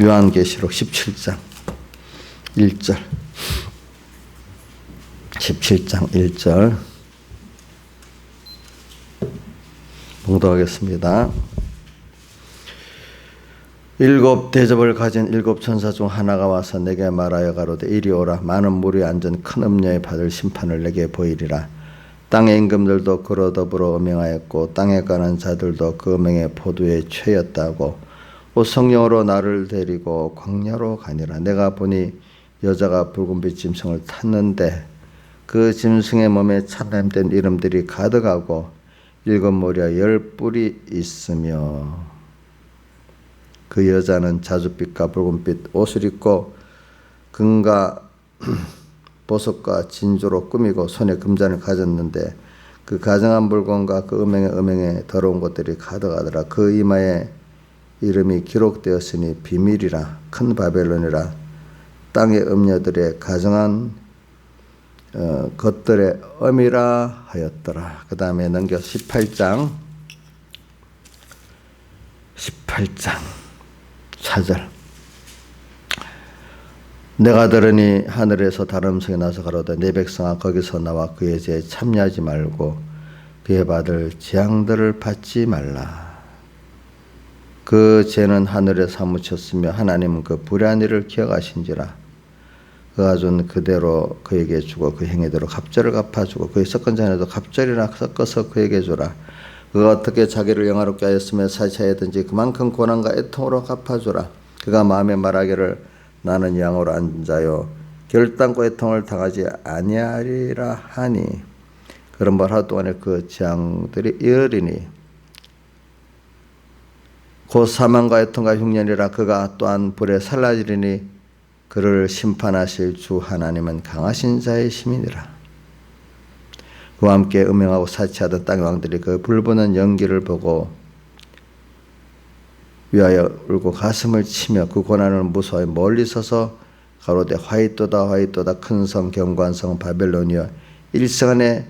요한계시록 17장 1절 17장 1절 봉독하겠습니다. 일곱 대접을 가진 일곱 천사 중 하나가 와서 내게 말하여 가로되 이리 오라. 많은 물이 앉은 큰 음녀에 받을 심판을 내게 보이리라. 땅의 임금들도 그로 더불어 음행하였고 땅에 가는 자들도 그 음행의 포도에 취하였다고 곧 성령으로 나를 데리고 광야로 가니라. 내가 보니 여자가 붉은빛 짐승을 탔는데 그 짐승의 몸에 참냄된 이름들이 가득하고 일곱 머리와 열 뿔이 있으며 그 여자는 자줏빛과 붉은빛 옷을 입고 금과 보석과 진주로 꾸미고 손에 금잔을 가졌는데 그 가증한 물건과 그 음행에 더러운 것들이 가득하더라. 그 이마에 이름이 기록되었으니 비밀이라 큰 바벨론이라 땅의 음녀들의 가증한 것들의 엄이라 하였더라. 그 다음에 넘겨 18장 4절 내가 들으니 하늘에서 다른 음성이 나서 가로되 내 백성아 거기서 나와 그의 죄에 참여하지 말고 그의 받을 재앙들을 받지 말라. 그 죄는 하늘에 사무쳤으며 하나님은 그 불의한 일을 기억하신지라. 그가 준 그대로 그에게 주고 그 행위대로 갑절을 갚아주고 그의 섞은 잔에도 갑절이나 섞어서 그에게 주라. 그가 어떻게 자기를 영화롭게 하였으며 사치하였든지 그만큼 고난과 애통으로 갚아주라. 그가 마음에 말하기를 나는 양으로 앉아요 결단과 애통을 당하지 아니하리라 하니 그런 말 하루 동안에 그 재앙들이 이르리니 곧 사망과 애통과 흉년이라. 그가 또한 불에 살라지리니 그를 심판하실 주 하나님은 강하신 자의 심이니라. 그와 함께 음행하고 사치하던 땅의 왕들이 그 불부는 연기를 보고 위하여 울고 가슴을 치며 그 고난을 무서워해 멀리 서서 가로되 화이또다 화이또다 큰 성 견고한 성 바벨론이여 일성 안에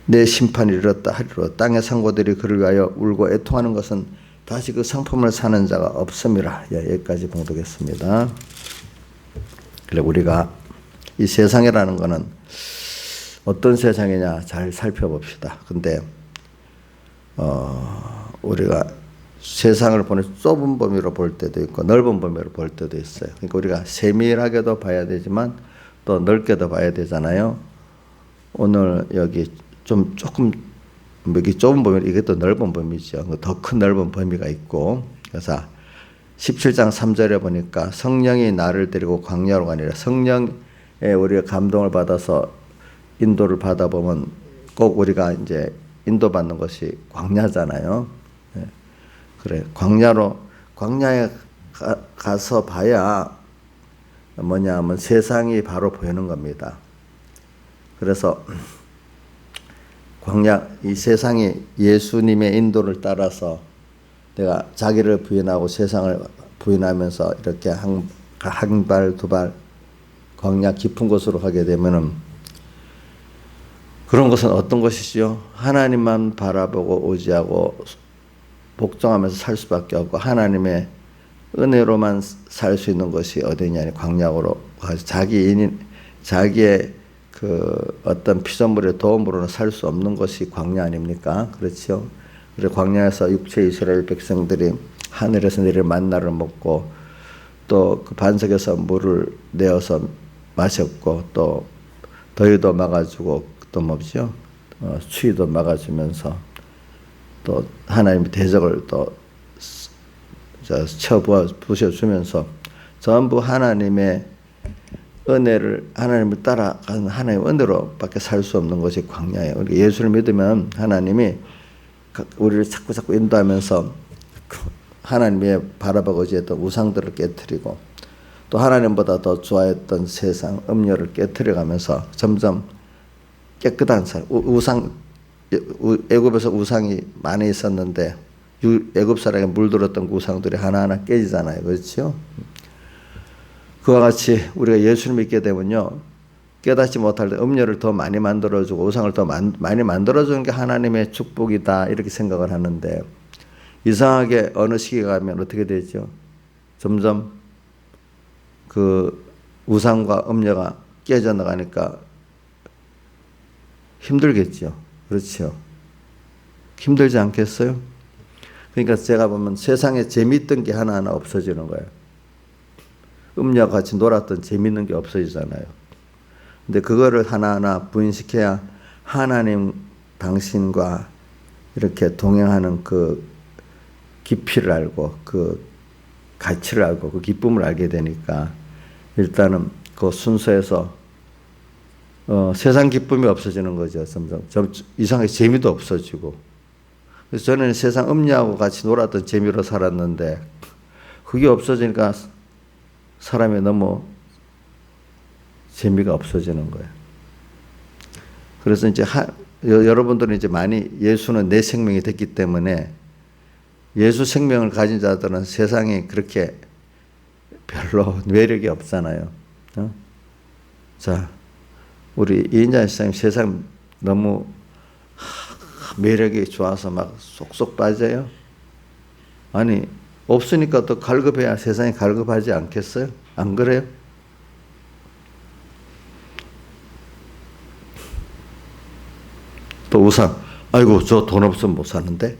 내 심판이 이르렀다 하리로. 땅의 상고들이 그를 위하여 울고 애통하는 것은 다시 그 상품을 사는 자가 없음이라. 여기까지 봉독했습니다. 그래 우리가 이 세상이라는 것은 어떤 세상이냐 잘 살펴봅시다. 근데 우리가 세상을 보는 좁은 범위로 볼 때도 있고 넓은 범위로 볼 때도 있어요. 그러니까 우리가 세밀하게도 봐야 되지만 또 넓게도 봐야 되잖아요. 오늘 여기 조금 여기 좁은 범위, 이게 또 넓은 범위죠. 더 큰 넓은 범위가 있고. 그래서 17장 3절에 보니까 성령이 나를 데리고 광야로 가니라. 성령에 우리가 감동을 받아서 인도를 받아보면 꼭 우리가 이제 인도받는 것이 광야잖아요. 그래 광야에 가서 봐야 뭐냐 하면 세상이 바로 보이는 겁니다. 그래서 이 세상이 예수님의 인도를 따라서 내가 자기를 부인하고 세상을 부인하면서 이렇게 한 발 두 발 광야 깊은 곳으로 가게 되면은 그런 것은 어떤 것이지요? 하나님만 바라보고 의지하고 복종하면서 살 수밖에 없고 하나님의 은혜로만 살 수 있는 것이 어디냐? 광야로 가서 자기의 그 어떤 피조물의 도움으로는 살 수 없는 것이 광야 아닙니까? 그렇죠? 그래서 광야에서 육체 이스라엘 백성들이 하늘에서 내릴 만나를 먹고 또 그 반석에서 물을 내어서 마셨고 또 더위도 막아주고 또 뭐죠? 추위도 막아주면서 또 하나님의 대적을 또 부셔주면서 전부 하나님의 은혜를 하나님을 따라가는 하나님의 은혜로밖에 살 수 없는 것이 광야예요. 그러니까 예수를 믿으면 하나님이 우리를 자꾸 인도하면서 하나님의 바라보고 의지했던 우상들을 깨트리고 또 하나님보다 더 좋아했던 세상 음료를 깨트려가면서 점점 깨끗한 삶, 애굽에서 우상이 많이 있었는데 애굽 사람에게 물들었던 우상들이 하나하나 깨지잖아요. 그렇죠? 그와 같이 우리가 예수를 믿게 되면요, 깨닫지 못할 때 음료를 더 많이 만들어주고 우상을 더 많이 만들어주는 게 하나님의 축복이다 이렇게 생각을 하는데 이상하게 어느 시기에 가면 어떻게 되죠? 점점 그 우상과 음녀가 깨져나가니까 힘들겠죠. 그렇죠. 힘들지 않겠어요? 그러니까 제가 보면 세상에 재미있던 게 하나하나 없어지는 거예요. 음녀와 같이 놀았던 재미있는 게 없어지잖아요. 근데 그거를 하나하나 부인시켜야 하나님 당신과 이렇게 동행하는 그 깊이를 알고 그 가치를 알고 그 기쁨을 알게 되니까 일단은 그 순서에서 세상 기쁨이 없어지는 거죠. 점점 이상하게 재미도 없어지고. 그래서 저는 세상 음녀하고 같이 놀았던 재미로 살았는데 그게 없어지니까 사람이 너무 재미가 없어지는 거예요. 그래서 이제 여러분들은 이제 많이 예수는 내 생명이 됐기 때문에 예수 생명을 가진 자들은 세상에 그렇게 별로 매력이 없잖아요. 자, 우리 이인자 시장님 세상 너무 매력이 좋아서 막 쏙쏙 빠져요. 아니 없으니까 또 갈급해야 세상이 갈급하지 않겠어요? 안 그래요? 또 우상, 아이고 저 돈 없으면 못 사는데,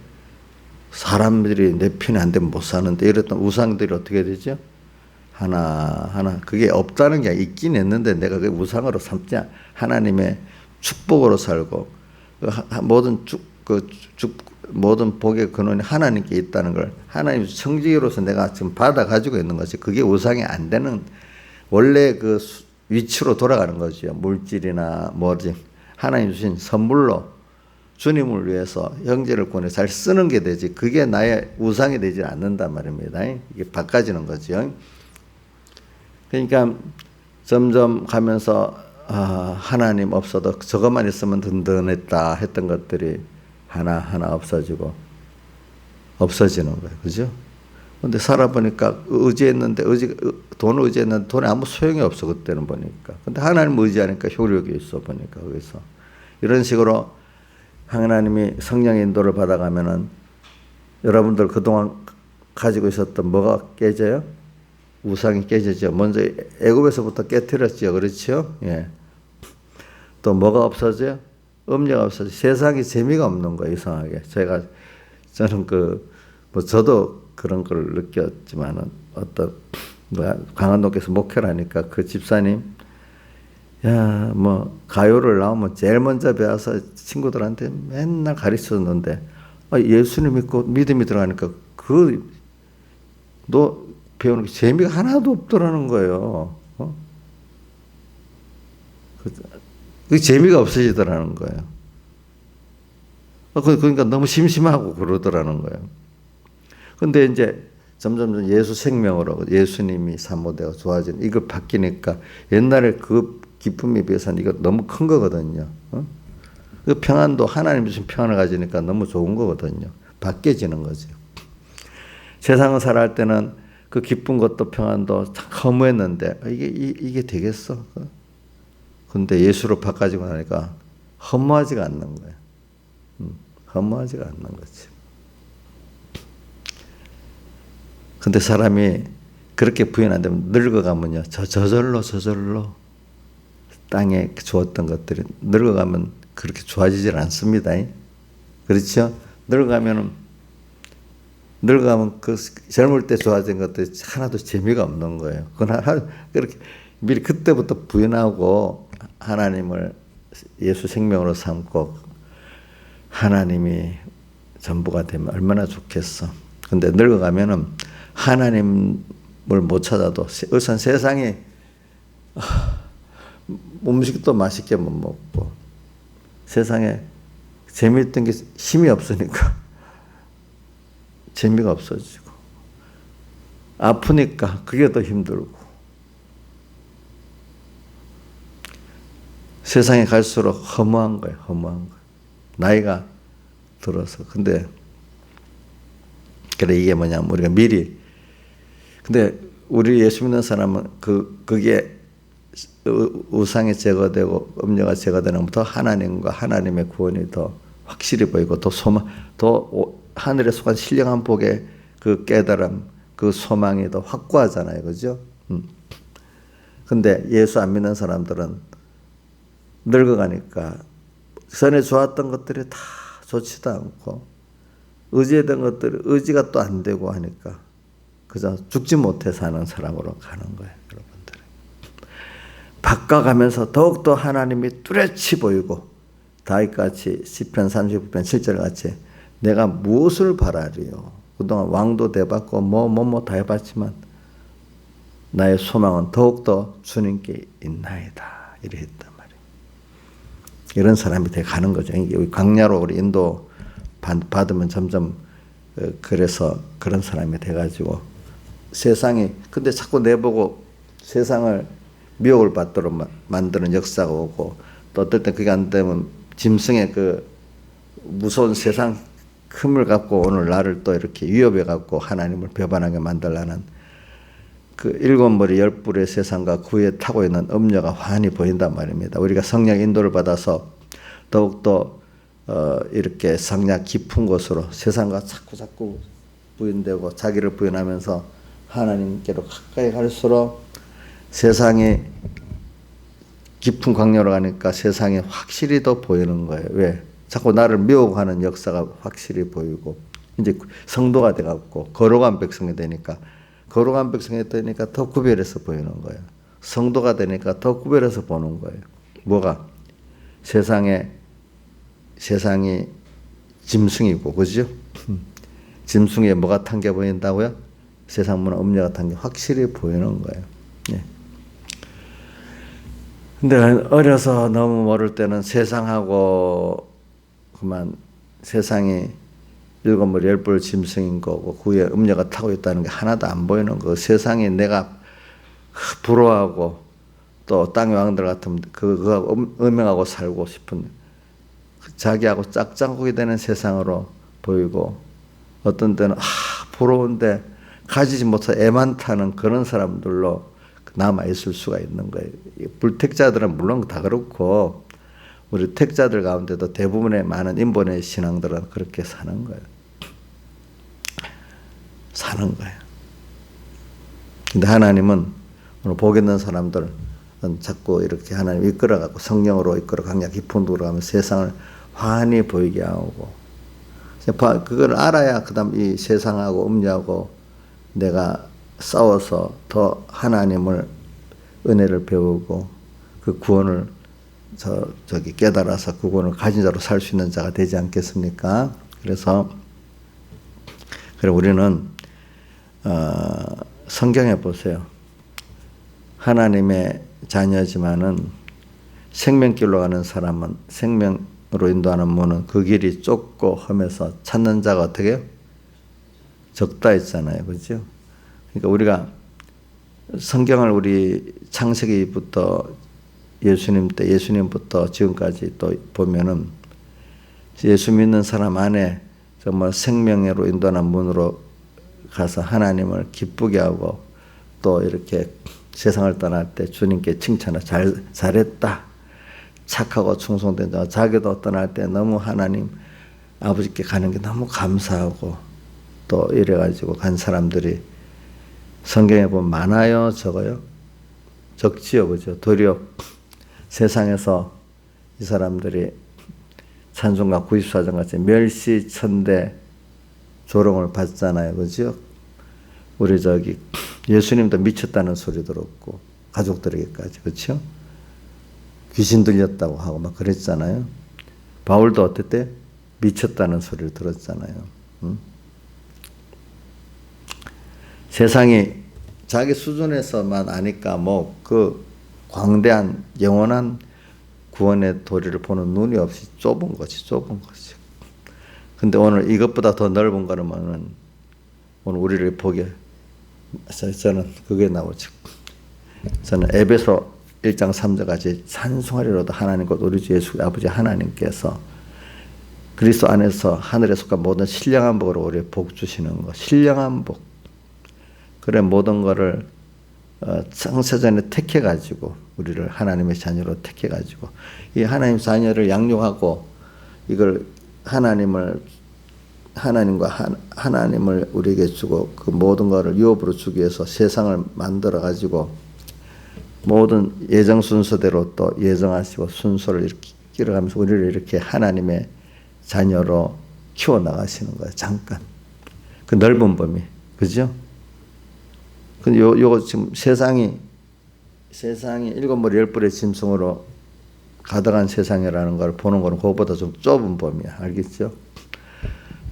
사람들이 내 편이 안 되면 못 사는데, 이랬던 우상들이 어떻게 되죠? 하나하나 그게 없다는 게 있긴 했는데 내가 그 우상으로 삼지, 하나님의 축복으로 살고 모든 복의 근원이 하나님께 있다는 걸 하나님 청지기로서 내가 지금 받아 가지고 있는 것이, 그게 우상이 안 되는 원래 그 위치로 돌아가는 거죠. 물질이나 뭐지 하나님 주신 선물로 주님을 위해서 형제를 구원해 잘 쓰는 게 되지, 그게 나의 우상이 되지 않는단 말입니다. 이게 바꿔지는 거죠. 그러니까 점점 가면서 하나님 없어도 저것만 있으면 든든했다 했던 것들이 하나하나 없어지고 없어지는 거예요. 그죠? 근데 살아보니까 돈을 의지했는데 돈에 아무 소용이 없어, 그때는 보니까. 근데 하나님 의지하니까 효력이 있어, 보니까. 거기서 이런 식으로 하나님이 성령의 인도를 받아가면은 여러분들 그동안 가지고 있었던 뭐가 깨져요? 우상이 깨지죠. 먼저 애굽에서부터 깨트렸죠. 그렇죠? 예. 또 뭐가 없어져요? 음료가 없어져. 세상에 재미가 없는 거예요. 이상하게. 저는 저도 그런 걸 느꼈지만은 강원도께서 목회를 하니까 그 집사님, 가요를 나오면 제일 먼저 배워서 친구들한테 맨날 가르쳤는데, 예수님 믿고 믿음이 들어가니까 너 배우는 게 재미가 하나도 없더라는 거예요. 그 재미가 없어지더라는 거예요. 그러니까 너무 심심하고 그러더라는 거예요. 근데 이제 점점 예수 생명으로 예수님이 사모되고 좋아지는 이거 바뀌니까 옛날에 그 기쁨에 비해서는 이거 너무 큰 거거든요. 그 평안도 하나님 주신 평안을 가지니까 너무 좋은 거거든요. 바뀌어지는 거죠. 세상을 살아갈 때는 그 기쁜 것도 평안도 참 허무했는데 이게 되겠어? 근데 예수로 바꿔지고 나니까 허무하지가 않는 거예요. 허무하지가 않는 거지. 근데 사람이 그렇게 부인 안 되면 늙어가면요, 저절로 땅에 주었던 것들이 늙어가면 그렇게 좋아지질 않습니다. 그렇죠? 늙어가면 그 젊을 때 좋아진 것들이 하나도 재미가 없는 거예요. 그렇게 미리 그때부터 부인하고 하나님을 예수 생명으로 삼고 하나님이 전부가 되면 얼마나 좋겠어. 근데 늙어가면은 하나님을 못 찾아도 우선 세상에 음식도 맛있게 못 먹고 세상에 재미있던 게 힘이 없으니까 재미가 없어지고 아프니까 그게 더 힘들고 세상에 갈수록 허무한 거예요. 허무한 거. 나이가 들어서. 근데 그래 이게 뭐냐면 우리가 미리, 근데 우리 예수 믿는 사람은 그게 우상이 제거되고 음료가 제거되는 것부터 하나님과 하나님의 구원이 더 확실히 보이고 더 하늘에 속한 신령한 복의 그 깨달음, 그 소망이 더 확고하잖아요. 그죠? 근데 예수 안 믿는 사람들은 늙어가니까 전에 좋았던 것들이 다 좋지도 않고 의지했던 것들이 의지가 또 안 되고 하니까 그저 죽지 못해 사는 사람으로 가는 거예요. 여러분들. 바꿔가면서 더욱더 하나님이 뚜렷이 보이고 다윗같이 시편 39편 7절 같이 내가 무엇을 바라리요. 그동안 왕도 돼봤고 뭐 다 해봤지만 나의 소망은 더욱더 주님께 있나이다. 이래 했단 말이에요. 이런 사람이 돼 가는 거죠. 이게 광야로 우리 인도 받으면 점점 그래서 그런 사람이 돼가지고 세상이 근데 자꾸 내보고 세상을 미혹을 받도록 만드는 역사가 오고 또 어떨 땐 그게 안 되면 짐승의 그 무서운 세상 흠을 갖고 오늘 나를 또 이렇게 위협해 갖고 하나님을 배반하게 만들라는 그 7머리 10뿔의 세상과 그 위에 타고 있는 음녀가 환히 보인단 말입니다. 우리가 성령 인도를 받아서 더욱더 이렇게 성령 깊은 곳으로 세상과 자꾸 부인되고 자기를 부인하면서 하나님께로 가까이 갈수록 세상이 깊은 광야로 가니까 세상이 확실히 더 보이는 거예요. 왜? 자꾸 나를 미혹하는 역사가 확실히 보이고 이제 성도가 돼갖고 거룩한 백성이 되니까 거룩한 백성이 되니까 더 구별해서 보이는 거예요. 성도가 되니까 더 구별해서 보는 거예요. 뭐가? 세상이 짐승이고 그죠? 짐승에 뭐가 탄 게 보인다고요? 세상 문화 음녀가 탄 게 확실히 보이는 거예요. 예. 근데 어려서 너무 모를 때는 세상하고 그만 세상이 7머리 10뿔 짐승인 거고 그 위에 음녀가 타고 있다는 게 하나도 안 보이는 거. 세상이 내가 부러워하고 또 땅의 왕들 같으면 그거하고 음행하고 살고 싶은 자기하고 짝짝꿍이 되는 세상으로 보이고 어떤 때는 부러운데 가지지 못해 애만 타는 그런 사람들로 남아있을 수가 있는 거예요. 불택자들은 물론 다 그렇고 우리 택자들 가운데도 대부분의 많은 인본의 신앙들은 그렇게 사는 거예요. 근데 하나님은 오늘 복 있는 사람들은 자꾸 이렇게 하나님 이끌어가고 성령으로 이끌어 강약 깊은 데로 가면 세상을 환히 보이게 하고 그걸 알아야 그 다음 이 세상하고 음녀하고 내가 싸워서 더 하나님을 은혜를 배우고 그 구원을 저기 깨달아서 그 구원을 가진 자로 살 수 있는 자가 되지 않겠습니까? 그래서 우리는 성경에 보세요. 하나님의 자녀지만은 생명길로 가는 사람은 생명으로 인도하는 문은 그 길이 좁고 험해서 찾는 자가 어떻게 해요? 적다 했잖아요. 그렇죠? 그러니까 우리가 성경을 우리 창세기부터 예수님부터 지금까지 또 보면은 예수 믿는 사람 안에 정말 생명으로 인도하는 문으로 가서 하나님을 기쁘게 하고 또 이렇게 세상을 떠날 때 주님께 칭찬을 잘했다. 착하고 충성된 자. 자기도 떠날 때 너무 하나님 아버지께 가는 게 너무 감사하고 또 이래가지고 간 사람들이 성경에 보면 많아요, 적어요? 적지요, 그죠? 도리어 세상에서 이 사람들이 찬송가 94장 같이 멸시천대 조롱을 받잖아요, 그죠? 우리 예수님도 미쳤다는 소리 들었고 가족들에게까지, 그렇죠? 귀신 들렸다고 하고 막 그랬잖아요. 바울도 어땠대? 미쳤다는 소리를 들었잖아요. 세상이 자기 수준에서만 아니까 뭐 그 광대한 영원한 구원의 도리를 보는 눈이 없이 좁은 거지. 근데 오늘 이것보다 더 넓은 거는 오늘 우리를 보게 저는 그게 나오죠. 저는 에베소 1장 3절 같이 찬송하리로다 하나님 곧 우리 주 예수 아버지 하나님께서 그리스도 안에서 하늘에 속한 모든 신령한 복으로 우리에 복 주시는 거. 신령한 복. 그래 모든 거를 창세전에 택해가지고 우리를 하나님의 자녀로 택해가지고 이 하나님 자녀를 양육하고 이걸 하나님을 하나님과 하나님을 우리에게 주고 그 모든 것을 유업으로 주기 위해서 세상을 만들어 가지고 모든 예정 순서대로 또 예정하시고 순서를 이렇게 끼러가면서 우리를 이렇게 하나님의 자녀로 키워 나가시는 거예요. 잠깐 그 넓은 범위, 그죠? 근데 요거 지금 세상이 일곱 머리 열 뿔의 짐승으로 가득한 세상이라는 걸 보는 거는 그것보다 좀 좁은 범위야. 알겠죠?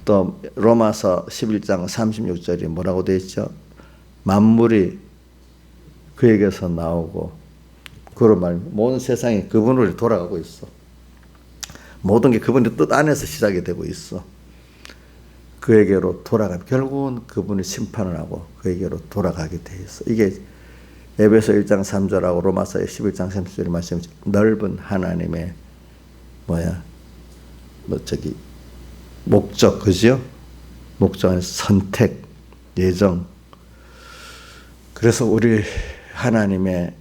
또 로마서 11장 36절이 뭐라고 되어 있죠? 만물이 그에게서 나오고 그로 말 모든 세상이 그분으로 돌아가고 있어. 모든 게 그분의 뜻 안에서 시작이 되고 있어. 그에게로 결국은 그분이 심판을 하고 그에게로 돌아가게 돼 있어. 이게 에베소 1장 3절하고 로마서 11장 30절이 말씀 넓은 하나님의 목적, 그죠? 목적 안에서 선택, 예정. 그래서 우리 하나님의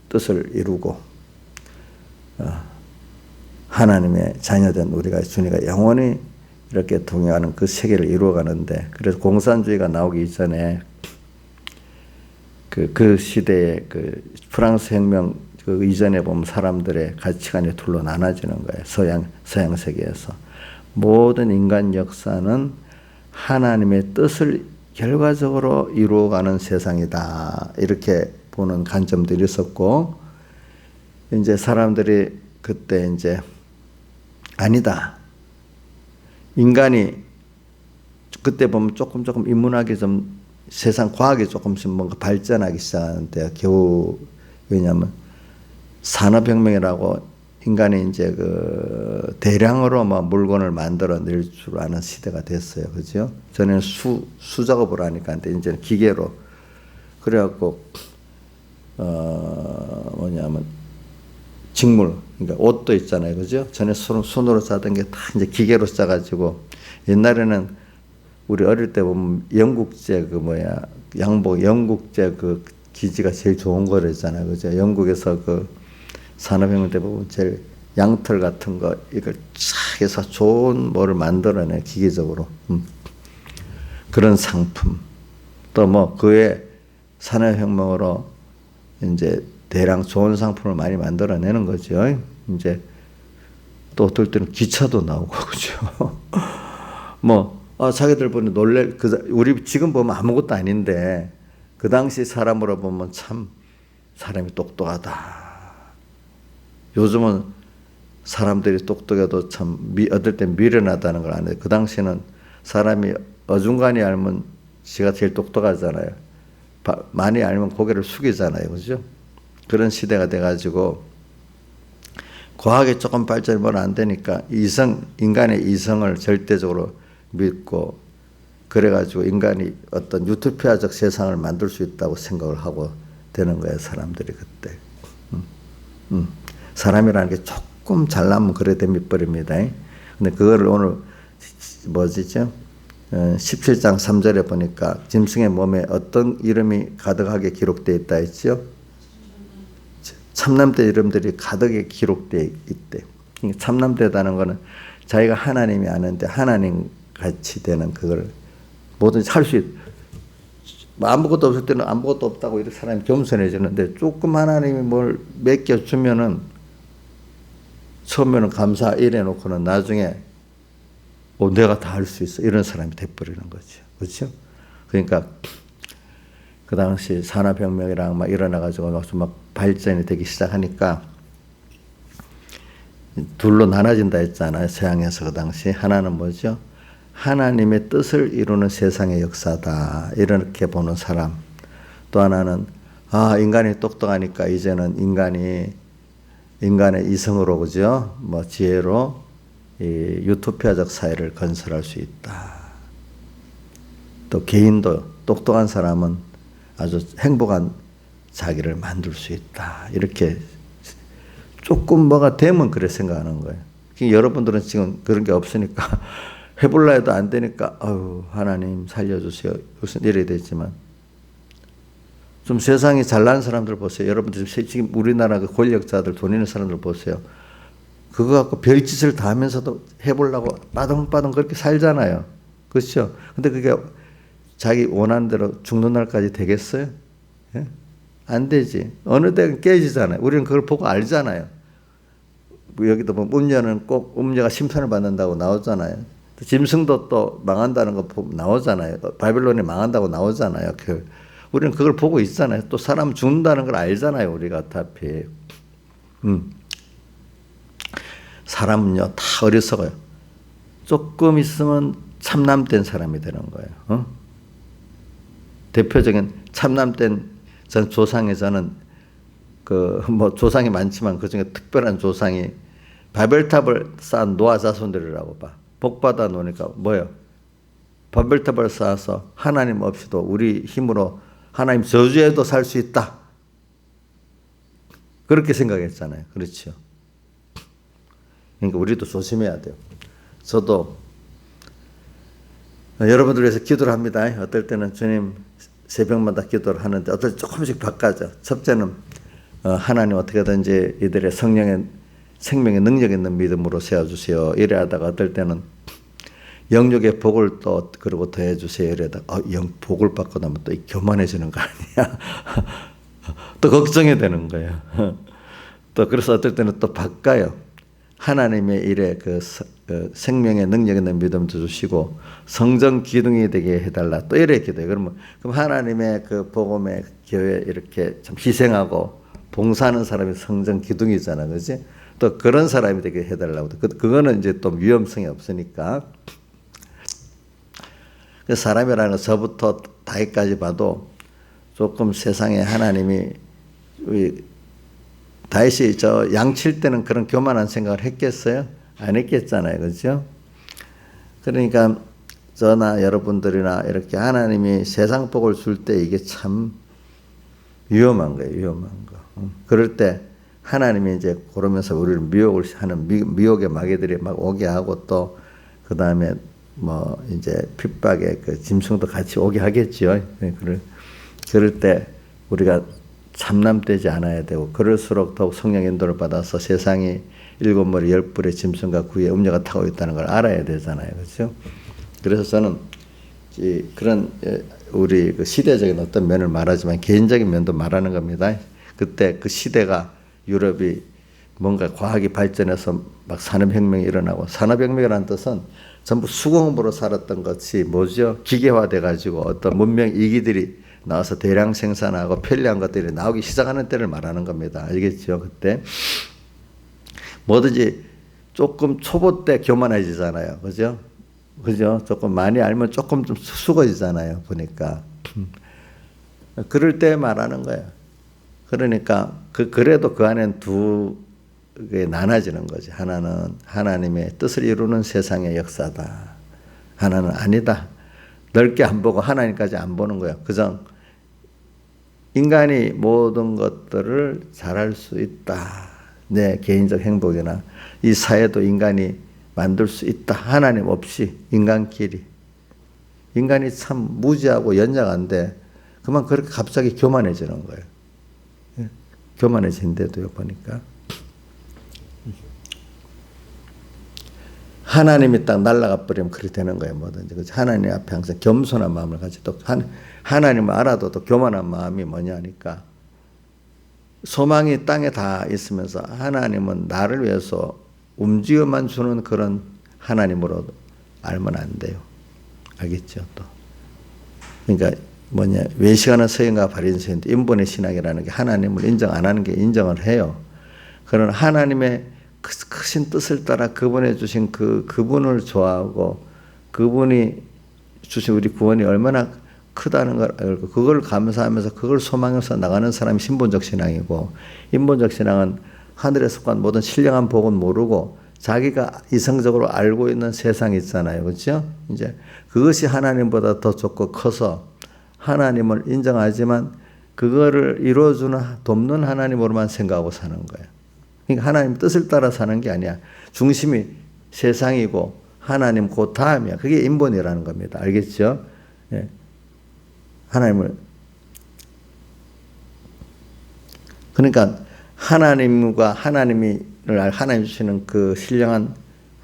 뜻을 이루고 하나님의 자녀된 우리가 주님과 영원히 이렇게 동행하는 그 세계를 이루어가는데, 그래서 공산주의가 나오기 이전에 그 시대의 그 프랑스 혁명 그 이전에 보면 사람들의 가치관이 둘로 나눠지는 거예요. 서양 세계에서 모든 인간 역사는 하나님의 뜻을 결과적으로 이루어가는 세상이다, 이렇게 보는 관점들이 있었고, 이제 사람들이 그때 이제 아니다, 인간이 그때 보면 조금 인문학이 좀 세상 과학이 조금씩 뭔가 발전하기 시작하는데, 겨우 왜냐하면 산업혁명이라고 인간이 이제 그 대량으로 물건을 만들어낼 줄 아는 시대가 됐어요, 그죠? 전에는 수작업을 하니까 이제는 기계로. 그래갖고 직물, 그러니까 옷도 있잖아요, 그죠? 전에 손으로 짜던 게 다 이제 기계로 짜가지고, 옛날에는 우리 어릴 때 보면 영국제 영국제 그 기지가 제일 좋은 거랬잖아요, 그죠? 영국에서 그 산업혁명 때 보면 제일 양털 같은 거 이걸 쫙 해서 좋은 뭐를 만들어내, 기계적으로. 그런 상품. 또 그의 산업혁명으로 이제 대량 좋은 상품을 많이 만들어내는 거죠. 이제 또 어떨 때는 기차도 나오고, 그죠? 자기들 보니 우리 지금 보면 아무것도 아닌데, 그 당시 사람으로 보면 참 사람이 똑똑하다. 요즘은 사람들이 똑똑해도 참 어떨 땐 미련하다는 걸 아는데, 그 당시에는 사람이 어중간히 알면 지가 제일 똑똑하잖아요. 많이 알면 고개를 숙이잖아요, 그죠? 그런 시대가 돼가지고 과학이 조금 발전이 안 되니까 인간의 이성을 절대적으로 믿고, 그래가지고 인간이 어떤 유토피아적 세상을 만들 수 있다고 생각을 하고 되는 거예요, 사람들이 그때. 사람이라는 게 조금 잘나면 그래 됩버립니다. 근데 그거를 오늘 17장 3절에 보니까 짐승의 몸에 어떤 이름이 가득하게 기록되어 있다 했죠? 참남대 이름들이 가득하게 기록되어 있대. 참남대다는 거는 자기가 하나님이 아는데 하나님 같이 되는 그걸 뭐든지 할 수 아무것도 없을 때는 아무것도 없다고 이렇게 사람이 겸손해지는데, 조금 하나님이 뭘 맡겨주면은 처음에는 감사 이래놓고는 나중에 내가 다 할 수 있어, 이런 사람이 돼버리는 거죠, 그렇죠? 그러니까 그 당시 산업혁명이랑 일어나가지고 발전이 되기 시작하니까 둘로 나눠진다 했잖아요, 서양에서. 그 당시 하나는 뭐죠? 하나님의 뜻을 이루는 세상의 역사다, 이렇게 보는 사람. 또 하나는 인간이 똑똑하니까 이제는 인간의 이성으로, 그죠? 지혜로 이 유토피아적 사회를 건설할 수 있다. 또 개인도 똑똑한 사람은 아주 행복한 자기를 만들 수 있다, 이렇게 조금 뭐가 되면 그래 생각하는 거예요. 여러분들은 지금 그런 게 없으니까 해볼라 해도 안 되니까 하나님 살려주세요, 무슨 이래야 되지만, 좀 세상이 잘난 사람들 보세요. 여러분들 지금 우리나라 그 권력자들, 돈 있는 사람들 보세요. 그거 갖고 별짓을 다 하면서도 해보려고 빠둥빠둥 그렇게 살잖아요, 그렇죠? 근데 그게 자기 원하는 대로 죽는 날까지 되겠어요? 예? 안 되지. 어느 때는 깨지잖아요. 우리는 그걸 보고 알잖아요. 뭐 여기도 뭐 음녀는 꼭 음녀가 심판을 받는다고 나오잖아요. 짐승도 또 망한다는 거 나오잖아요. 바빌론이 망한다고 나오잖아요. 우리는 그걸 보고 있잖아요. 또 사람 죽는다는 걸 알잖아요. 우리가 어차피. 사람은요 다 어리석어요. 조금 있으면 참남된 사람이 되는 거예요. 대표적인 참남된 전 조상이 저는 뭐 조상이 많지만 그 중에 특별한 조상이 바벨탑을 쌓은 노아 자손들이라고 봐. 복 받아 놓으니까 뭐예요? 바벨탑을 쌓아서 하나님 없이도 우리 힘으로 하나님 저주에도 살 수 있다. 그렇게 생각했잖아요. 그렇죠. 그러니까 우리도 조심해야 돼요. 저도 여러분들 위해서 기도를 합니다. 어떨 때는 주님 새벽마다 기도를 하는데 어떨 때 조금씩 바꿔죠. 첫째는 하나님 어떻게든지 이들의 생명의 능력 있는 믿음으로 세워주세요. 이래 하다가 어떨 때는 영육의 복을 또 그러고 더해주세요. 이러다가 복을 받고 나면 또 교만해지는 거 아니야. 또 걱정이 되는 거예요. 또 그래서 어떨 때는 또 바꿔요. 하나님의 일에 그 생명의 능력 있는 믿음도 주시고 성전 기둥이 되게 해달라. 또 이래 기도해요. 그럼 하나님의 그 복음의 교회 이렇게 참 희생하고 봉사하는 사람이 성전 기둥이잖아, 그렇지? 또 그런 사람이 되게 해달라고. 그거는 이제 또 위험성이 없으니까. 사람이라는 건 저부터 다윗까지 봐도 조금 세상에 하나님이 다윗이 저 양칠 때는 그런 교만한 생각을 했겠어요? 안 했겠잖아요. 그렇죠? 그러니까 저나 여러분들이나 이렇게 하나님이 세상 복을 줄 때 이게 참 위험한 거예요. 위험한 거. 그럴 때 하나님이 이제 그러면서 우리를 미혹을 하는 미혹의 마귀들이 막 오게 하고 또 그 다음에 뭐 이제 핍박의 그 짐승도 같이 오게 하겠죠. 그럴 때 우리가 참남되지 않아야 되고 그럴수록 더욱 성령 인도를 받아서 세상이 7머리 10뿔의 짐승과 구의 음녀가 타고 있다는 걸 알아야 되잖아요. 그렇죠? 그래서 저는 그런 우리 그 시대적인 어떤 면을 말하지만 개인적인 면도 말하는 겁니다. 그때 그 시대가 유럽이 뭔가 과학이 발전해서 막 산업혁명이 일어나고 산업혁명이라는 뜻은 전부 수공업으로 살았던 것이 뭐죠? 기계화돼 가지고 어떤 문명 이기들이 나와서 대량 생산하고 편리한 것들이 나오기 시작하는 때를 말하는 겁니다. 알겠죠? 그때 뭐든지 조금 초보 때 교만해지잖아요. 그죠? 그죠? 조금 많이 알면 조금 좀 수고지잖아요. 보니까. 그럴 때 말하는 거예요. 그러니까 그래도 그 안에는 두 개 나눠지는 거지. 하나는 하나님의 뜻을 이루는 세상의 역사다. 하나는 아니다. 넓게 안 보고 하나님까지 안 보는 거야. 그저 인간이 모든 것들을 잘할 수 있다. 내 개인적 행복이나 이 사회도 인간이 만들 수 있다. 하나님 없이 인간끼리. 인간이 참 무지하고 연약한데 그만 그렇게 갑자기 교만해지는 거예요. 교만해진데도요 보니까. 하나님이 딱 날아가 버리면 그렇게 되는 거예요. 뭐든지. 하나님 앞에 항상 겸손한 마음을 가지고 또 하나님을 알아도 또 교만한 마음이 뭐냐니까 소망이 땅에 다 있으면서 하나님은 나를 위해서 움직여만 주는 그런 하나님으로 알면 안 돼요. 알겠죠? 또. 그러니까 외식하는 서인과 바리새인인데 인본의 신학이라는 게 하나님을 인정 안 하는 게 인정을 해요. 그런 하나님의 크신 뜻을 따라 그분이 주신 그분을 좋아하고 그분이 주신 우리 구원이 얼마나 크다는 걸 알고 그걸 감사하면서 그걸 소망해서 나가는 사람이 신본적 신앙이고 인본적 신앙은 하늘에 속한 모든 신령한 복은 모르고 자기가 이성적으로 알고 있는 세상이 있잖아요. 그렇죠? 이제 그것이 하나님보다 더 좋고 커서 하나님을 인정하지만 그거를 이루어주는 돕는 하나님으로만 생각하고 사는 거예요. 그러니까 하나님 뜻을 따라 사는 게 아니야. 중심이 세상이고 하나님 그 다음이야. 그게 인본이라는 겁니다. 알겠죠? 예. 그러니까 하나님과 하나님 주시는 그 신령한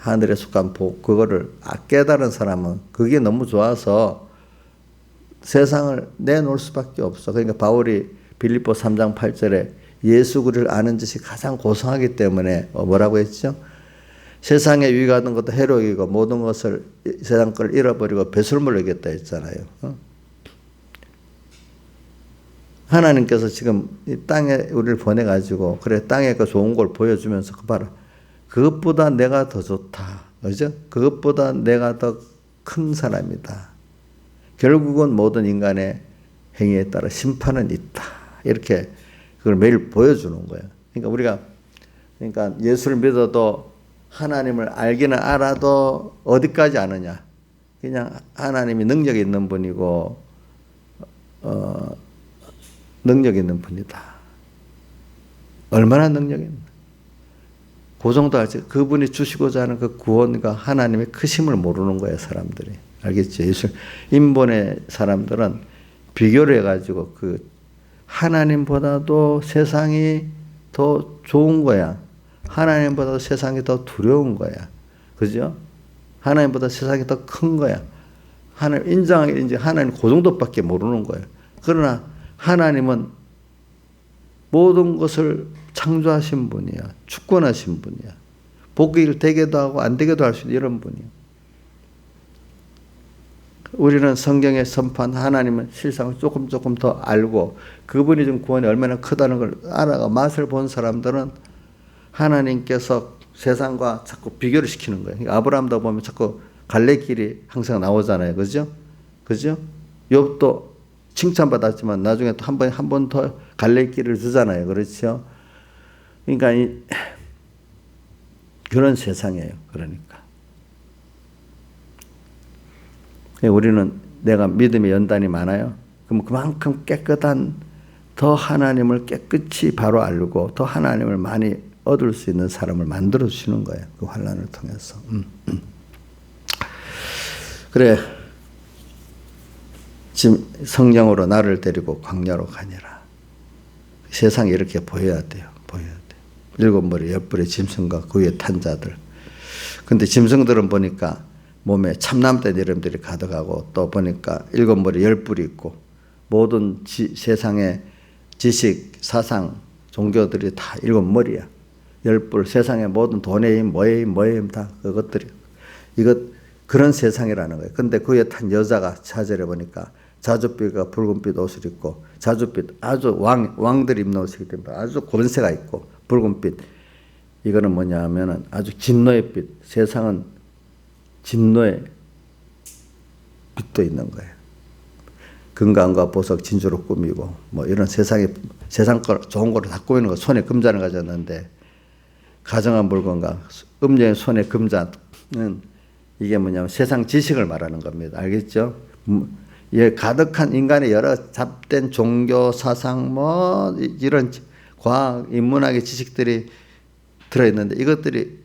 하늘에 속한 복, 그거를 깨달은 사람은 그게 너무 좋아서 세상을 내놓을 수밖에 없어. 그러니까 바울이 빌립보 3장 8절에 예수 그리스도를 아는 것이 가장 고상하기 때문에 뭐라고 했죠? 세상에 유익하던 것도 해로이고 모든 것을 세상 걸 잃어버리고 배설물로 이겼다 했잖아요. 하나님께서 지금 이 땅에 우리를 보내가지고 그래 땅에 그 좋은 걸 보여주면서 그 봐라. 그것보다 내가 더 좋다. 그죠? 그것보다 내가 더 큰 사람이다. 결국은 모든 인간의 행위에 따라 심판은 있다. 이렇게 그걸 매일 보여주는 거예요. 그러니까 예수를 믿어도 하나님을 알기는 알아도 어디까지 아느냐. 그냥 하나님이 능력이 있는 분이고 능력이 있는 분이다. 얼마나 능력이 있나. 그 정도 알지. 그분이 주시고자 하는 그 구원과 하나님의 크심을 모르는 거예요, 사람들이. 알겠죠? 예수 인본의 사람들은 비교를 해가지고 그 하나님보다도 세상이 더 좋은 거야. 하나님보다도 세상이 더 두려운 거야. 그죠? 하나님보다 세상이 더 큰 거야. 하나님 인정하기 이제 하나님 그 정도밖에 모르는 거예요. 그러나 하나님은 모든 것을 창조하신 분이야. 주권하신 분이야. 복을 되게도 하고 안 되게도 할 수 있는 이런 분이야. 우리는 성경에 선포한 하나님은 실상을 조금 더 알고 그분이 좀 구원이 얼마나 크다는 걸 알아가 맛을 본 사람들은 하나님께서 세상과 자꾸 비교를 시키는 거예요. 그러니까 아브라함도 보면 자꾸 갈래길이 항상 나오잖아요. 그죠? 그죠? 욥도 칭찬받았지만 나중에 또 한 번 더 갈래길을 주잖아요. 그렇죠? 그러니까 그런 세상이에요. 그러니까. 우리는 내가 믿음의 연단이 많아요. 그럼 그만큼 깨끗한 더 하나님을 깨끗이 바로 알고 더 하나님을 많이 얻을 수 있는 사람을 만들어 주시는 거예요. 그 환난을 통해서. 그래. 지금 성령으로 나를 데리고 광야로 가니라. 세상이 이렇게 보여야 돼요. 보여야 돼요. 7머리 10뿔의 짐승과 그 위에 탄 자들. 근데 짐승들은 보니까 몸에 참나무대 이름들이 가득하고 또 보니까 7머리 10뿔이 있고 모든 세상의 지식, 사상, 종교들이 다 7머리야. 10뿔, 세상의 모든 돈의 힘, 뭐의 힘 다 그것들이. 그런 세상이라는 거예요. 근데 그 위에 탄 여자가 차절해 보니까 자줏빛과 붉은빛 옷을 입고 자줏빛 아주 왕들이 입는 옷이기 때문에 아주 권세가 있고 붉은빛. 이거는 뭐냐 하면은 아주 진노의 빛. 세상은 진노의 빛도 있는 거예요. 금강과 보석, 진주로 꾸미고 뭐 이런 세상 걸 좋은 거를 다 꾸미는 거. 손에 금잔을 가졌는데 가정한 물건과 음녀의 손에 금잔은 이게 뭐냐면 세상 지식을 말하는 겁니다. 알겠죠? 예, 가득한 인간의 여러 잡된 종교, 사상, 뭐 이런 과학, 인문학의 지식들이 들어있는데 이것들이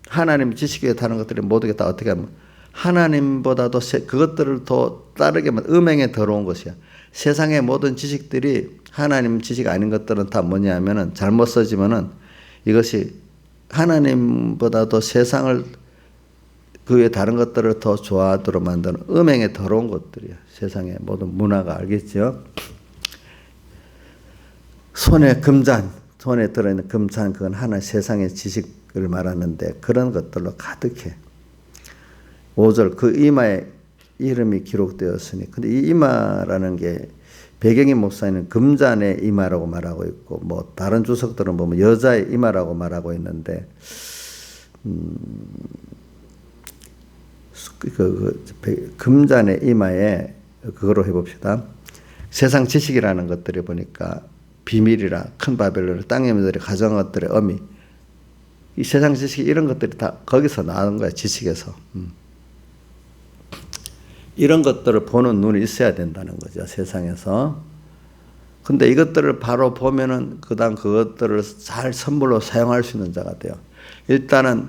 하나님 지식에 다른 것들이 모두 다 어떻게 하면 하나님보다도 그것들을 더 따르게 하면 음행에 더러운 것이야. 세상의 모든 지식들이 하나님 지식 아닌 것들은 다 뭐냐 하면은 잘못 써지면은 이것이 하나님보다도 세상을 그 외에 다른 것들을 더 좋아하도록 만드는 음행에 더러운 것들이야. 세상의 모든 문화가. 알겠죠? 손에 금잔, 손에 들어있는 금잔, 그건 하나의 세상의 지식을 말하는데 그런 것들로 가득해. 5절 그 이마에 이름이 기록되었으니. 근데 이 이마라는 게 배경의 목사는 금잔의 이마라고 말하고 있고 뭐 다른 주석들은 보면 여자의 이마라고 말하고 있는데 금잔의 이마에 그거로 해봅시다. 세상 지식이라는 것들이 보니까 비밀이라 큰 바벨론을 땅의 민들이 가져간 것들의 의미. 이 세상 지식 이런 것들이 다 거기서 나온 거야. 지식에서. 이런 것들을 보는 눈이 있어야 된다는 거죠. 세상에서. 근데 이것들을 바로 보면은 그다음 그것들을 잘 선물로 사용할 수 있는 자가 돼요. 일단은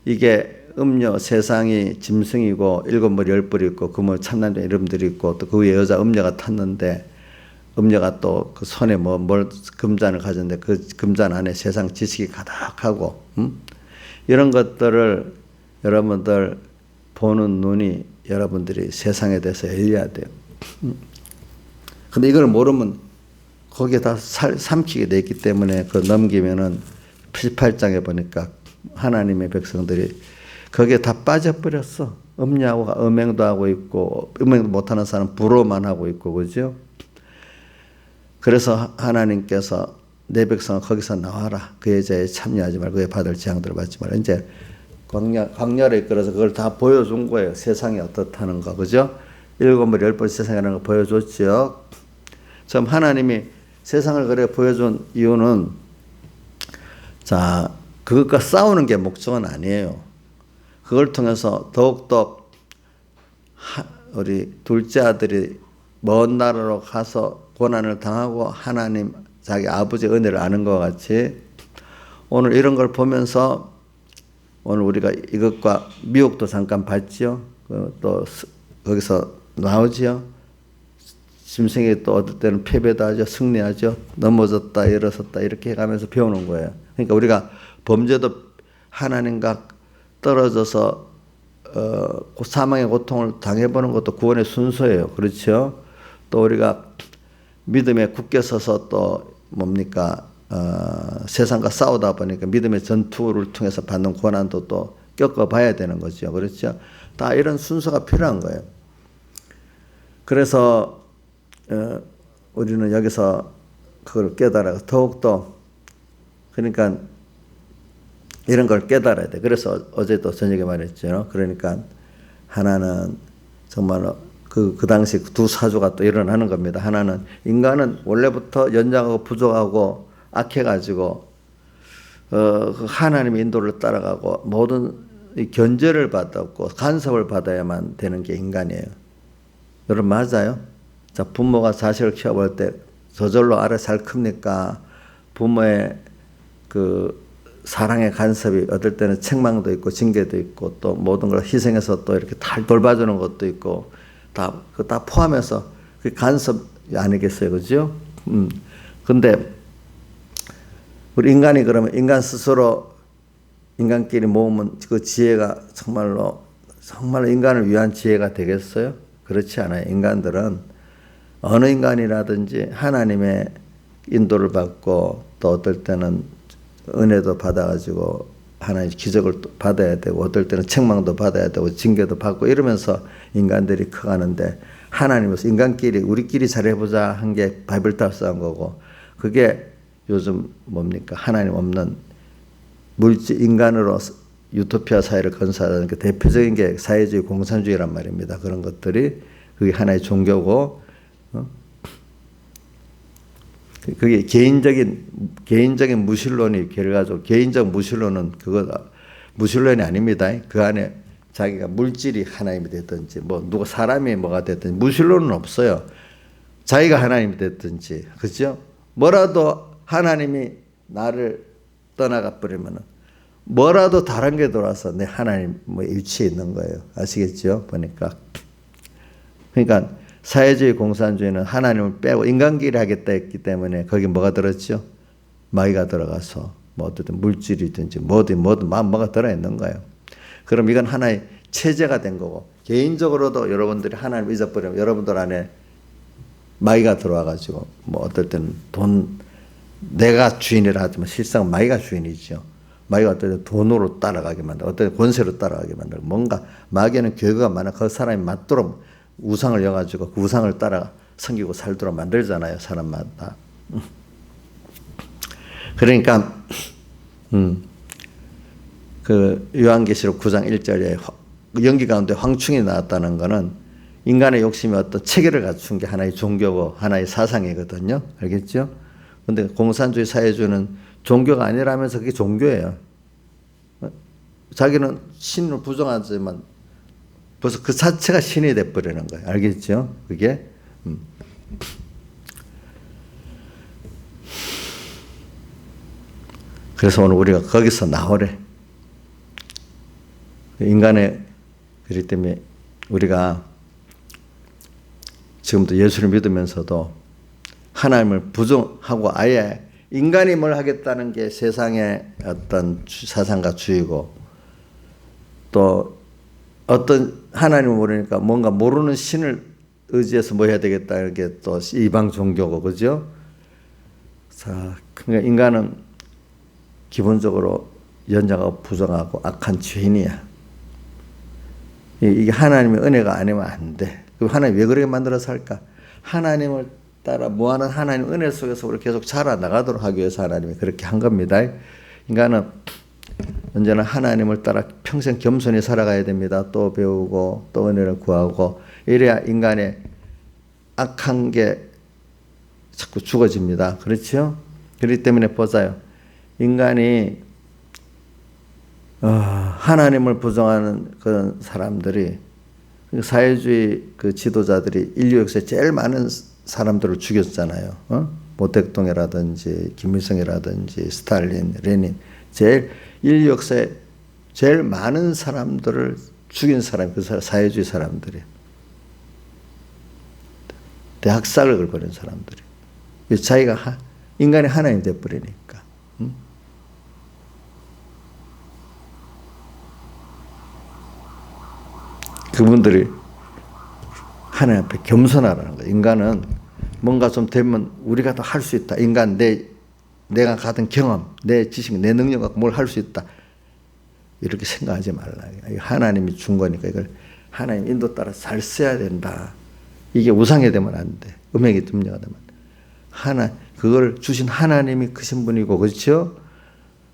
이게 음녀 세상이 짐승이고 7머리 10뿔이 있고 그 뭐 참남자 이름들이 있고 또 그 위에 여자 음녀가 탔는데 음녀가 또 그 손에 뭘 금잔을 가졌는데 그 금잔 안에 세상 지식이 가득하고 이런 것들을 여러분들 보는 눈이 여러분들이 세상에 대해서 열려야 돼요. 근데 이걸 모르면 거기에 다 삼키게 돼 있기 때문에 그 넘기면은 18장에 보니까 하나님의 백성들이 거기에 다 빠져버렸어. 음녀가 음행도 하고 있고, 음행도 못하는 사람 부러만 하고 있고, 그죠? 그래서 하나님께서 내 백성은 거기서 나와라. 그 여자에 참여하지 말고 그에 받을 재앙들을 받지 말라. 이제 광야를 이끌어서 그걸 다 보여준 거예요. 세상이 어떻다는 거, 그죠? 7번, 10번 세상이라는 거 보여줬죠. 참 하나님이 세상을 그래 보여준 이유는, 자, 그것과 싸우는 게 목적은 아니에요. 그걸 통해서 더욱더 우리 둘째 아들이 먼 나라로 가서 고난을 당하고 하나님 자기 아버지의 은혜를 아는 것 같이 오늘 이런 걸 보면서 오늘 우리가 이것과 미혹도 잠깐 봤지요. 또 거기서 나오지요. 짐승이 또 어떨 때는 패배도 하죠. 승리하죠. 넘어졌다 일어섰다 이렇게 가면서 배우는 거예요. 그러니까 우리가 범죄도 하나님과 떨어져서 사망의 고통을 당해보는 것도 구원의 순서예요. 그렇죠? 또 우리가 믿음에 굳게 서서 또 뭡니까 세상과 싸우다 보니까 믿음의 전투를 통해서 받는 고난도 또 겪어봐야 되는 거죠. 그렇죠? 다 이런 순서가 필요한 거예요. 그래서 우리는 여기서 그걸 깨달아 더욱더 그러니까 이런 걸 깨달아야 돼. 그래서 어제도 저녁에 말했죠. 그러니까 하나는 정말로 그 당시 두 사조가 또 일어나는 겁니다. 하나는 인간은 원래부터 연약하고 부족하고 악해가지고 하나님의 인도를 따라가고 모든 견제를 받았고 간섭을 받아야만 되는 게 인간이에요. 여러분 맞아요? 자, 부모가 자식을 키워볼 때 저절로 알아 잘 큽니까? 부모의 그 사랑의 간섭이 어떨 때는 책망도 있고 징계도 있고 또 모든 걸 희생해서 또 이렇게 다 돌봐주는 것도 있고 다 포함해서 그 간섭이 아니겠어요, 그죠? 근데 우리 인간이 그러면 인간 스스로 인간끼리 모으면 그 지혜가 정말로 인간을 위한 지혜가 되겠어요? 그렇지 않아요. 인간들은 어느 인간이라든지 하나님의 인도를 받고 또 어떨 때는 은혜도 받아가지고 하나의 기적을 받아야 되고 어떨 때는 책망도 받아야 되고 징계도 받고 이러면서 인간들이 커가는데 하나님으로서 인간끼리 우리끼리 잘해보자 한 게 바이블 탑스한 거고 그게 요즘 뭡니까 하나님 없는 물질 인간으로 유토피아 사회를 건설하는 그 대표적인 게 사회주의 공산주의란 말입니다. 그런 것들이 그게 하나의 종교고 그게 개인적인 무신론이 결과적으로 개인적 무신론은 무신론이 아닙니다. 그 안에 자기가 물질이 하나님이 됐든지 뭐 누가 사람이 뭐가 됐든지 무신론은 없어요. 자기가 하나님이 됐든지 그죠? 뭐라도 하나님이 나를 떠나가 버리면은 뭐라도 다른 게 돌아서 내 하나님 뭐 위치에 있는 거예요. 아시겠죠? 보니까 그러니까. 사회주의 공산주의는 하나님을 빼고 인간끼리 하겠다 했기 때문에 거기 뭐가 들었죠? 마귀가 들어가서 뭐 어쨌든 물질이든지 뭐든 뭐가 들어있는 거예요. 그럼 이건 하나의 체제가 된 거고 개인적으로도 여러분들이 하나님을 잊어버리면 여러분들 안에 마귀가 들어와가지고 뭐 어떨 때는 내가 주인이라 하지만 실상 마귀가 주인이죠. 마귀가 어떨 때 돈으로 따라가게 만들고 어떨 때 권세로 따라가게 만들고 뭔가 마귀는 교회가 많아 그 사람이 맞도록 우상을 여가지고 그 우상을 따라 섬기고 살도록 만들잖아요. 사람마다. 그러니까 그 요한계시록 9장 1절에 연기 가운데 황충이 나왔다는 것은 인간의 욕심이 어떤 체계를 갖춘 게 하나의 종교고 하나의 사상이거든요. 알겠죠? 근데 공산주의 사회주의는 종교가 아니라면서 그게 종교예요. 자기는 신을 부정하지만 벌써 그 자체가 신이 돼버리는 거예요. 알겠죠? 그게. 그래서 오늘 우리가 거기서 나오래. 인간의, 그렇기 때문에 우리가 지금도 예수를 믿으면서도 하나님을 부정하고 아예 인간이 뭘 하겠다는 게 세상의 어떤 사상과 주의고 또 어떤 하나님을 모르니까 뭔가 모르는 신을 의지해서 뭐 해야 되겠다. 이렇게 또 이방 종교고, 그죠? 자, 그러니까 인간은 기본적으로 연약하고 부정하고 악한 죄인이야. 이게 하나님의 은혜가 아니면 안 돼. 그럼 하나님 왜 그렇게 만들어서 할까? 하나님을 따라 무한한 하나님 은혜 속에서 우리 계속 자라나가도록 하기 위해서 하나님이 그렇게 한 겁니다. 인간은 언제나 하나님을 따라 평생 겸손히 살아가야 됩니다. 또 배우고 또 은혜를 구하고 이래야 인간의 악한 게 자꾸 죽어집니다. 그렇죠? 그렇기 때문에 보자요. 인간이 하나님을 부정하는 그런 사람들이 사회주의 그 지도자들이 인류 역사에 제일 많은 사람들을 죽였잖아요. 모택동이라든지 김일성이라든지 스탈린, 레닌 제일 인류 역사에 제일 많은 사람들을 죽인 사람이 그 사회주의 사람들이 대학살을 걸거린 사람들이 자기가 인간이 하나님이 돼버리니까. 그분들이 하나님 앞에 겸손하라는 거예요. 인간은 뭔가 좀 되면 우리가 더 할 수 있다. 인간 내가 가진 경험, 내 지식, 내 능력 갖고 뭘 할 수 있다. 이렇게 생각하지 말라. 하나님이 준 거니까 이걸 하나님 인도 따라 잘 써야 된다. 이게 우상이 되면 안 돼. 음행이 듬려가 되면. 그걸 주신 하나님이 크신 분이고, 그렇죠?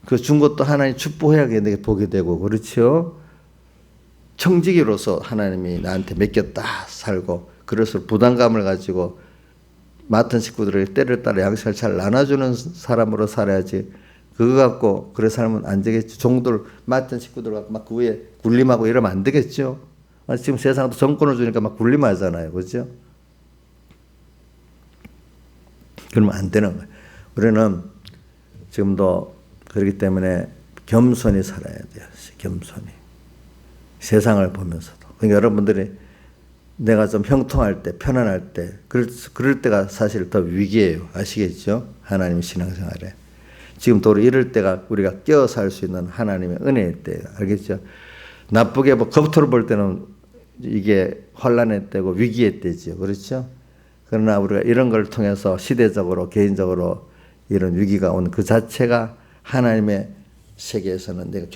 그 준 것도 하나님 축복해야 내게 보게 되고, 그렇죠? 청지기로서 하나님이 나한테 맡겼다 살고, 그래서 부담감을 가지고 맡은 식구들에게 때를 따라 양식을 잘 나눠주는 사람으로 살아야지. 그거 갖고 그래 살면 안 되겠죠. 종들 맡은 식구들 갖고 막 그 위에 군림하고 이러면 안 되겠죠. 지금 세상도 정권을 주니까 막 군림하잖아요. 그렇죠? 그러면 안 되는 거예요. 우리는 지금도 그렇기 때문에 겸손히 살아야 돼요. 겸손히. 세상을 보면서도. 그러니까 여러분들이 내가 좀 형통할 때, 편안할 때, 그럴 때가 사실 더 위기예요. 아시겠죠? 하나님 신앙생활에. 지금 도로 이럴 때가 우리가 깨어 살 수 있는 하나님의 은혜의 때예요. 알겠죠? 나쁘게 겉으로 볼 때는 이게 혼란의 때고 위기의 때죠. 그렇죠? 그러나 우리가 이런 걸 통해서 시대적으로, 개인적으로 이런 위기가 온 그 자체가 하나님의 세계에서는 내가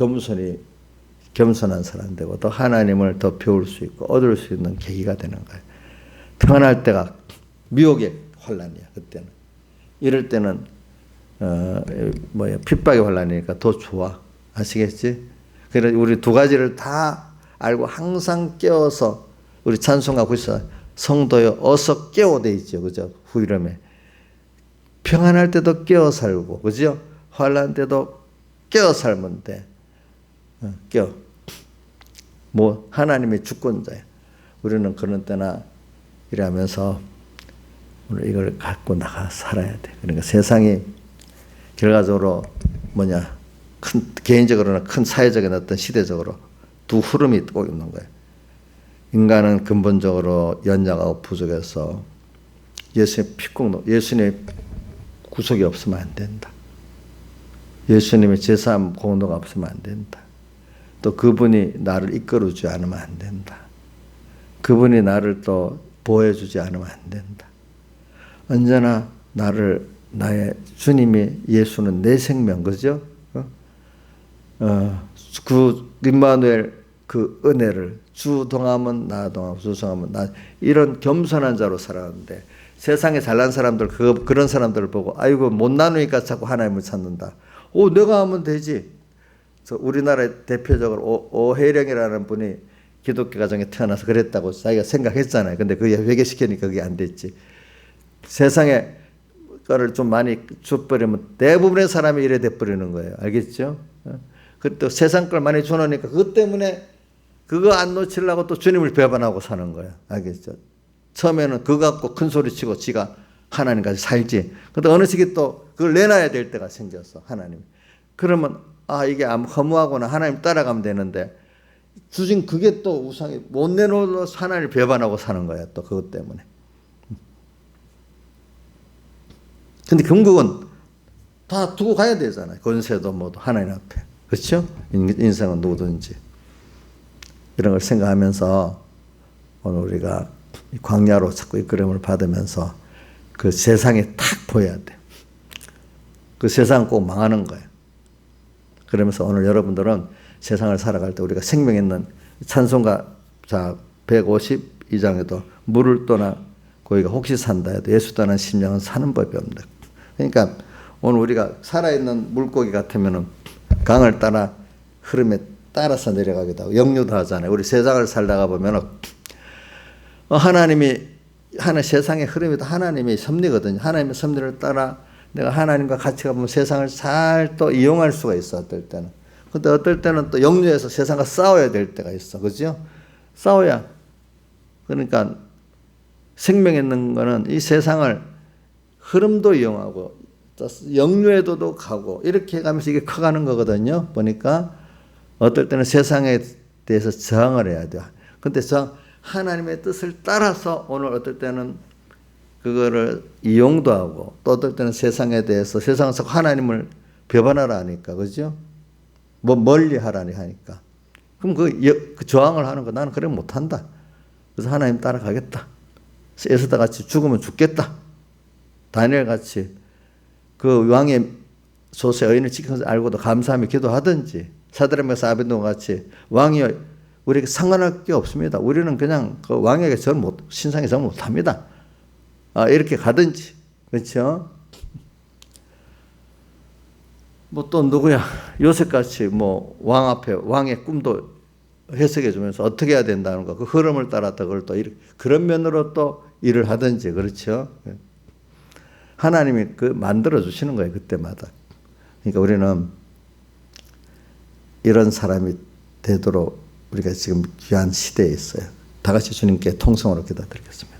겸손한 사람 되고 또 하나님을 더 배울 수 있고 얻을 수 있는 계기가 되는 거예요. 평안할 때가 미혹의 혼란이야. 그때는. 이럴 때는 핍박의 혼란이니까 더 좋아. 아시겠지? 그래서 우리 두 가지를 다 알고 항상 깨워서 우리 찬송하고 있어. 성도여 어서 깨워 돼 있죠. 그죠? 후이름에. 평안할 때도 깨워 살고, 그죠? 환난 때도 깨워 살면 돼. 깨워. 하나님의 주권자야. 우리는 그런 때나 이러면서 오늘 이걸 갖고 나가 살아야 돼. 그러니까 세상이 결과적으로 개인적으로나 큰 사회적인 어떤 시대적으로 두 흐름이 꼭 있는 거예요. 인간은 근본적으로 연약하고 부족해서 예수님의 구속이 없으면 안 된다. 예수님의 제사함 공로가 없으면 안 된다. 또 그분이 나를 이끌어주지 않으면 안 된다. 그분이 나를 또 보호해주지 않으면 안 된다. 언제나 나의 주님이 예수는 내 생명, 그죠? 그 임마누엘 그 은혜를 주 동하면 나 동하고 주 동하면 나 이런 겸손한 자로 살아가는데 세상에 잘난 사람들 그런 사람들을 보고 아이고 못 나누니까 자꾸 하나님을 찾는다. 내가 하면 되지. 우리나라의 대표적으로 오혜령이라는 분이 기독교 가정에 태어나서 그랬다고 자기가 생각했잖아요. 근데 그게 회개시키니까 그게 안 됐지. 세상에 거를 좀 많이 줘버리면 대부분의 사람이 이래 돼버리는 거예요. 알겠죠? 또 세상 걸 많이 줘놓으니까 그것 때문에 그거 안 놓치려고 또 주님을 배반하고 사는 거예요. 알겠죠? 처음에는 그거 갖고 큰 소리 치고 지가 하나님까지 살지. 근데 어느 시기 또 그걸 내놔야 될 때가 생겼어. 하나님. 그러면 이게 허무하구나. 하나님 따라가면 되는데 주신 그게 또 우상이 못 내놓아서 하나님을 배반하고 사는 거야. 또 그것 때문에. 근데 결국은 다 두고 가야 되잖아요. 권세도 뭐도 하나님 앞에. 그렇죠? 인생은 누구든지. 이런 걸 생각하면서 오늘 우리가 광야로 자꾸 이끌음을 받으면서 그 세상이 탁 보여야 돼. 그 세상은 꼭 망하는 거예요. 그러면서 오늘 여러분들은 세상을 살아갈 때 우리가 생명 있는 찬송가 152장에도 물을 떠나 고기가 혹시 산다 해도 예수 떠난 심령은 사는 법이 없다. 그러니까 오늘 우리가 살아있는 물고기 같으면은 강을 따라 흐름에 따라서 내려가기도 하고 역류도 하잖아요. 우리 세상을 살다가 보면은 하나님이 세상의 흐름이 하나님의 섭리거든요. 하나님의 섭리를 따라 내가 하나님과 같이 가보면 세상을 잘 또 이용할 수가 있어. 어떨 때는. 근데 어떨 때는 또 역류해서 세상과 싸워야 될 때가 있어. 그죠? 싸워야. 그러니까 생명 있는 거는 이 세상을 흐름도 이용하고 역류에도 가고 이렇게 가면서 이게 커가는 거거든요. 보니까 어떨 때는 세상에 대해서 저항을 해야 돼요. 근데 하나님의 뜻을 따라서 오늘 어떨 때는 그거를 이용도 하고 또 어떨 때는 세상에 대해서 세상에서 하나님을 배반하라 하니까 그죠? 뭐 멀리 하라니 하니까 그럼 그 저항을 하는 거 나는 그래 못한다. 그래서 하나님 따라가겠다. 에스더 같이 죽으면 죽겠다. 다니엘 같이 그 왕의 소세 의인을 지켜서 알고도 감사하며 기도하든지 사드락 메사 아벤노고 같이 왕이 우리에게 상관할 게 없습니다. 우리는 그냥 그 왕에게 신상에 절 못합니다. 이렇게 가든지 그렇죠? 뭐 또 누구야 요셉같이 뭐 왕 앞에 왕의 꿈도 해석해 주면서 어떻게 해야 된다는 거 그 흐름을 따랐다 그걸 또 그런 면으로 또 일을 하든지 그렇죠? 하나님이 만들어 주시는 거예요 그때마다. 그러니까 우리는 이런 사람이 되도록 우리가 지금 귀한 시대에 있어요. 다 같이 주님께 통성으로 기도드리겠습니다.